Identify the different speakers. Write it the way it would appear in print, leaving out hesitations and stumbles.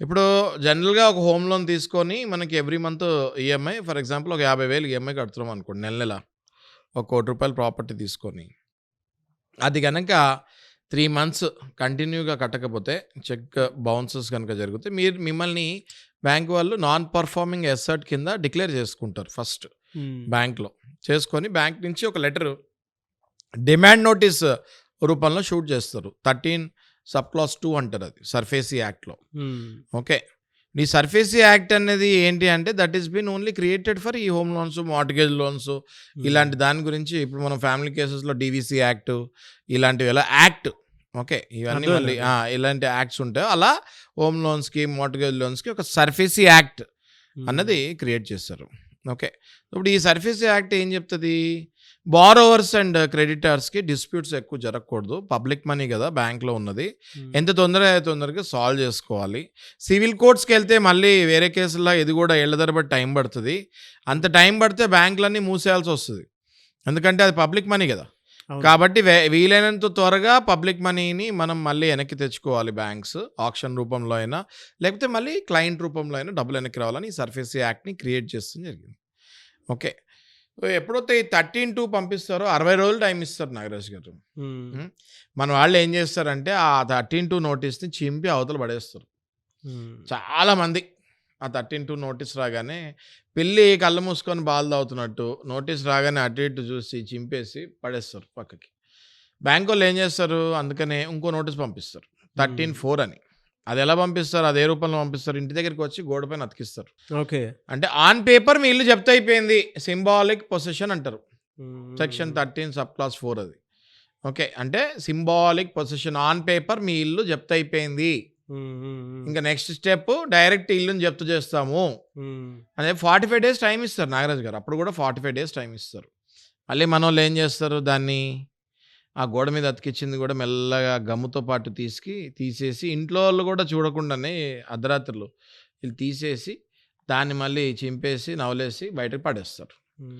Speaker 1: ఇప్పుడు జనరల్‌గా ఒక హోమ్ లోన్ తీసుకొని మనకి every month EMI for example ఒక 50,000 ఈఎంఐ కడుతున్నాం అనుకోండి నెల. ఒక రూ. 1,00,00,000 ప్రాపర్టీ తీసుకొని. అది గనక 3 మంత్స్ కంటిన్యూగా కట్టకపోతే చెక్ బౌన్సెస్ గనక జరిగితే మిమ్మల్ని బ్యాంక్ వాళ్ళు నాన్ పర్ఫార్మింగ్ అసెట్ కింద డిక్లేర్ చేసుకుంటారు ఫస్ట్ బ్యాంక్‌లో. చేసుకొని బ్యాంక్ నుంచి ఒక లెటర్ డిమాండ్ నోటీస్ రూపంలో షూట్ చేస్తారు. 13 సబ్ క్లాస్ 2 అంటారు అది సర్ఫేసీ యాక్ట్‌లో. ఓకే. ఈ సర్ఫేసీ యాక్ట్ అనేది ఏంటి అంటే that is been only created for ఈ హోమ్ లోన్స్, మార్ట్‌గేజ్ లోన్స్ ఇలాంటి దాని గురించి ఇప్పుడు మనం ఫ్యామిలీ కేసెస్‌లో డీవీసీ యాక్ట్ ఇలాంటివి ఎలా యాక్ట్ ఓకే. ఇవన్నీ మళ్ళీ ఇలాంటి యాక్ట్స్ ఉంటాయి. అలా హోమ్ లోన్స్‌కి, మార్ట్‌గేజ్ లోన్స్‌కి ఒక సర్ఫేసీ యాక్ట్ అన్నది క్రియేట్ చేస్తారు. ఓకే. ఇప్పుడు ఈ సర్ఫేసీ యాక్ట్ ఏం చెప్తది? బారోవర్స్ అండ్ క్రెడిటర్స్‌కి డిస్ప్యూట్స్ ఎక్కువ జరగకూడదు. పబ్లిక్ మనీ కదా బ్యాంక్‌లో ఉన్నది. ఎంత తొందరగా సాల్వ్ చేసుకోవాలి. సివిల్ కోర్ట్స్‌కెళ్తే మళ్ళీ వేరే కేసుల్లో ఇది కూడా ఏళ్ల తరబడి టైం పడుతుంది. అంత టైం పడితే బ్యాంకులన్నీ మూసేయాల్సి వస్తుంది. ఎందుకంటే అది పబ్లిక్ మనీ కదా. కాబట్టి వీలైనంత త్వరగా పబ్లిక్ మనీని మనం మళ్ళీ వెనక్కి తెచ్చుకోవాలి బ్యాంక్స్. ఆక్షన్ రూపంలో అయినా లేకపోతే మళ్ళీ క్లయింట్ రూపంలో అయినా డబ్బులు వెనక్కి రావాలని ఈ సర్ఫేసీ యాక్ట్‌ని క్రియేట్ చేస్తుంది జరిగింది. ఓకే. ఎప్పుడైతే ఈ 13(2) పంపిస్తారో 60 రోజులు టైం ఇస్తారు నాగరాజ్ గారు. మన వాళ్ళు ఏం చేస్తారంటే ఆ 13(2) నోటీస్‌ని చింపి అవతల పడేస్తారు. చాలామంది ఆ 13(2) నోటీస్ రాగానే పిల్లి కళ్ళు మూసుకొని పాలు తాగుతున్నట్టు నోటీస్ రాగానే అటు ఇటు చూసి చింపేసి పడేస్తారు పక్కకి. బ్యాంక్ వాళ్ళు ఏం చేస్తారు అందుకనే ఇంకో నోటీస్ పంపిస్తారు 13(4) అని. అది ఎలా పంపిస్తారు? అదే రూపంలో పంపిస్తారు. ఇంటి దగ్గరికి వచ్చి గోడ పైన అతికిస్తారు.
Speaker 2: ఓకే.
Speaker 1: అంటే ఆన్ పేపర్ మీ ఇల్లు జప్తు అయిపోయింది. సింబాలిక్ పొసెషన్ అంటారు. సెక్షన్ 13 సబ్ క్లాస్ 4 అది. ఓకే. అంటే సింబాలిక్ పొసెషన్ ఆన్ పేపర్ మీ ఇల్లు జప్తు అయిపోయింది. ఇంకా నెక్స్ట్ స్టెప్ డైరెక్ట్ ఇల్లుని జప్తు చేస్తాము అదే 45 డేస్ టైం ఇస్తారు నాగరాజ్ గారు. అప్పుడు కూడా 45 డేస్ టైం ఇస్తారు. మళ్ళీ మన వాళ్ళు ఏం చేస్తారు దాన్ని ఆ గోడ మీద అతికిచ్చింది కూడా మెల్లగా గమ్ముతో పాటు తీసేసి ఇంట్లో వాళ్ళు కూడా చూడకుండానే అర్ధరాత్రులు వీళ్ళు తీసేసి దాన్ని మళ్ళీ చింపేసి నవలేసి బయటకు పడేస్తారు.